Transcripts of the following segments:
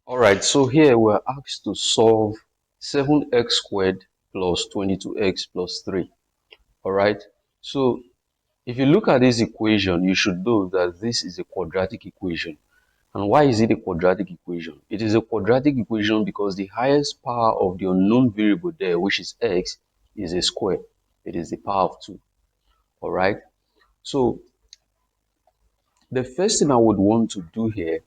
Alright, so here we're asked to solve 7x squared plus 22x plus 3. Alright, so if you look at this equation, you should know that this is a quadratic equation. And why is it a quadratic equation? It is a quadratic equation because the highest power of the unknown variable there, which is x, is a square. It is the power of 2. Alright, so the first thing I would want to do here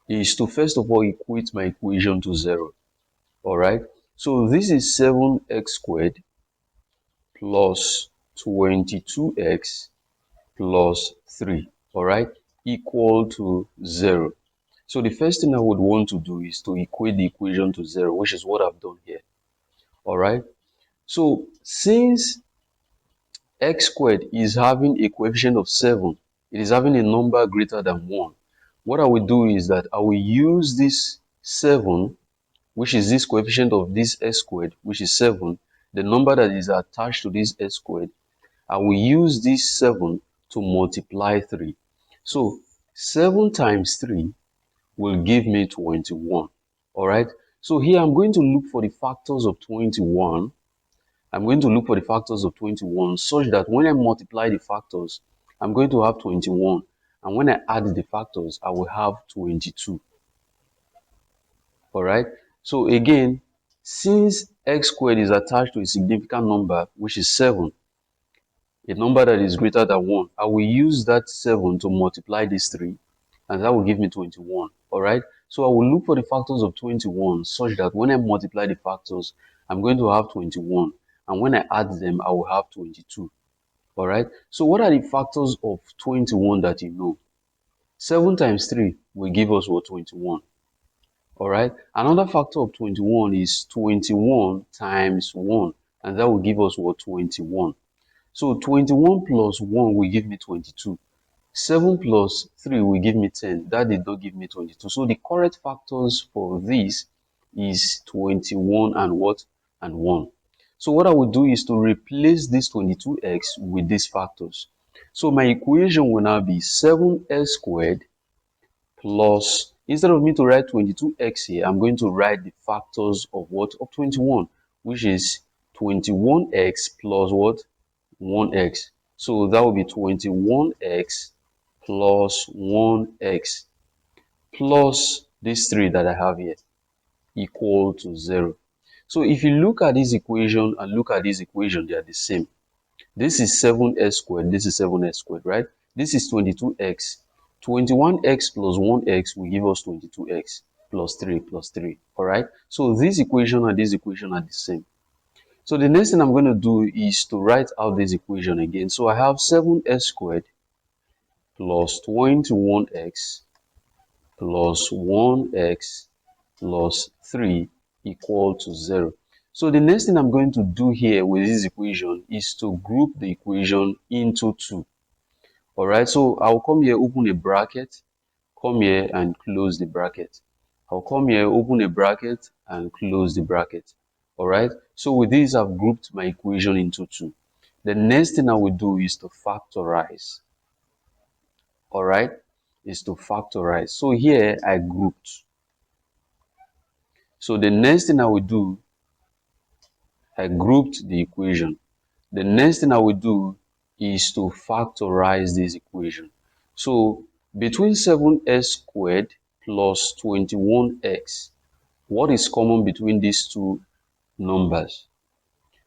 is to first of all equate my equation to 0. Alright, so this is 7x squared plus 22x plus 3, alright, equal to 0. So the first thing I would want to do is to equate the equation to 0, which is what I've done here. Alright, so since x squared is having a coefficient of 7, it is having a number greater than 1. What I will do is that I will use this 7, which is this coefficient of this x squared, which is 7, the number that is attached to this x squared. I will use this 7 to multiply 3. So 7 times 3 will give me 21. Alright, so here I'm going to look for the factors of 21. I'm going to look for the factors of 21 such that when I multiply the factors, I'm going to have 21. And when I add the factors, I will have 22. Alright, so again, since x squared is attached to a significant number, which is 7, a number that is greater than 1, I will use that 7 to multiply this 3, and that will give me 21. Alright, so I will look for the factors of 21 such that when I multiply the factors, I'm going to have 21, and when I add them, I will have 22. Alright, so what are the factors of 21 that you know? 7 times 3 will give us what? 21. Alright, another factor of 21 is 21 times 1, and that will give us what? 21. So 21 plus 1 will give me 22. 7 plus 3 will give me 10. That did not give me 22. So the correct factors for this is 21 and what? And 1. So what I will do is to replace this 22x with these factors. So my equation will now be 7x squared plus, instead of me to write 22x here, I'm going to write the factors of what? Of 21, which is 21x plus what? 1x. So that will be 21x plus 1x plus this 3 that I have here equal to 0. So if you look at this equation and look at this equation, they are the same. This is 7x squared, this is 7x squared, right? This is 22x. 21x plus 1x will give us 22x plus 3 plus 3, alright? So this equation and this equation are the same. So the next thing I'm going to do is to write out this equation again. So I have 7x squared plus 21x plus 1x plus 3 equal to 0. So the next thing I'm going to do here with this equation is to group the equation into 2. Alright, so I'll come here, open a bracket, come here and close the bracket. I'll come here, open a bracket and close the bracket. Alright, so with this I've grouped my equation into 2. The next thing I will do is to factorize. Alright, is to factorize. So here I grouped. So the next thing I will do, I grouped the equation. The next thing I will do is to factorize this equation. So between 7x squared plus 21x, what is common between these two numbers?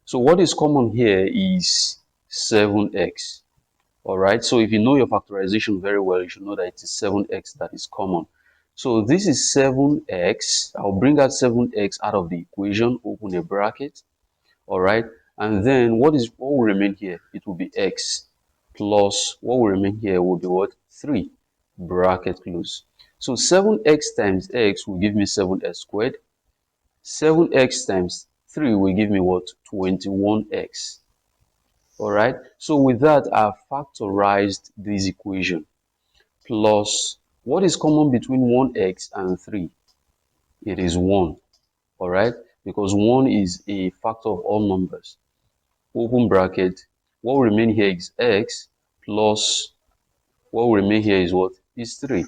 So what is common here is 7x. Alright, so if you know your factorization very well, you should know that it is 7x that is common. So this is 7x. I'll bring out 7x out of the equation, open a bracket. Alright, and then what will remain here? It will be x plus what will remain here will be what? 3, bracket close. So 7x times x will give me 7x squared. 7x times 3 will give me what? 21x. Alright, so with that, I've factorized this equation. Plus, what is common between 1x and 3? It is 1. Alright, because 1 is a factor of all numbers. Open bracket, what will remain here is x plus what will remain here is what? Is 3.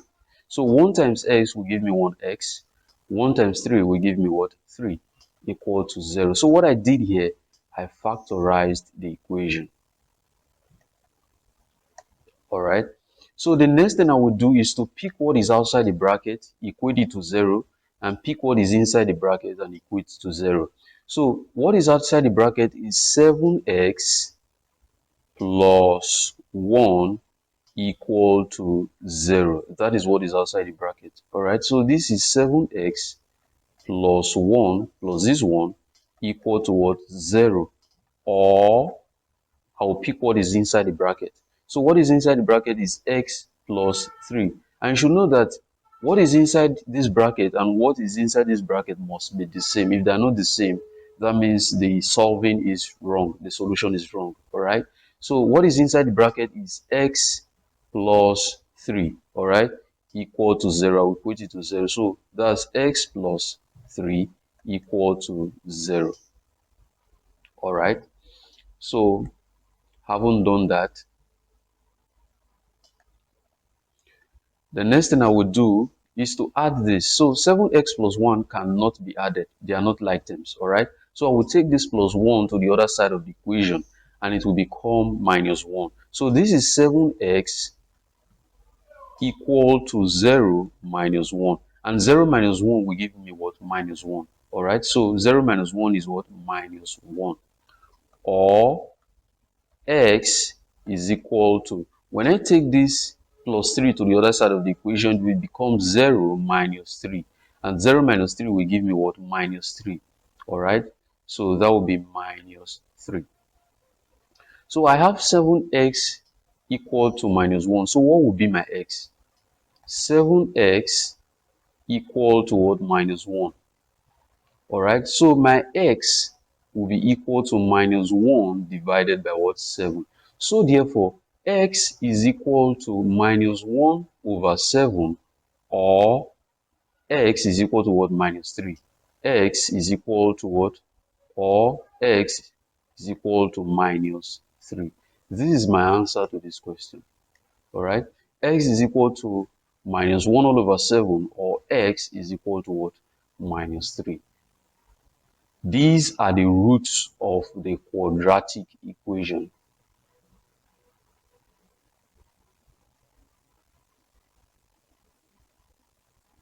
So 1 times x will give me 1x 1 times 3 will give me what? 3 equal to 0. So what I did here, I factorized the equation. All right. So the next thing I would do is to pick what is outside the bracket, equate it to 0, and pick what is inside the bracket and equate to 0. So what is outside the bracket is 7x plus 1 equal to 0. That is what is outside the bracket. All right. So this is 7x plus 1 plus this one equal to what? 0. Or I will pick what is inside the bracket. So what is inside the bracket is x plus 3. And you should know that what is inside this bracket and what is inside this bracket must be the same. If they are not the same, that means the solving is wrong. The solution is wrong. All right. So what is inside the bracket is x plus 3. All right. Equal to 0. I will put it to 0. So that's x plus 3 equal to 0. All right. So having done that, the next thing I would do is to add this. So 7x plus 1 cannot be added. They are not like terms, all right? So I will take this plus 1 to the other side of the equation, and it will become minus 1. So this is 7x equal to 0 minus 1. And 0 minus 1 will give me what? Minus 1. All right? So 0 minus 1 is what? Minus 1. Or x is equal to, when I take this plus 3 to the other side of the equation, it will become 0 minus 3. And 0 minus 3 will give me what? Minus 3. All right. So that will be minus 3. So I have 7x equal to minus 1. So what will be my x? 7x equal to what? Minus 1. All right. So my x will be equal to minus 1 divided by what? 7. So therefore, x is equal to minus 1 over 7, or x is equal to what? Minus 3. X is equal to what? Or x is equal to minus 3. This is my answer to this question. All right. X is equal to minus 1 all over 7, or x is equal to what? Minus 3. These are the roots of the quadratic equation.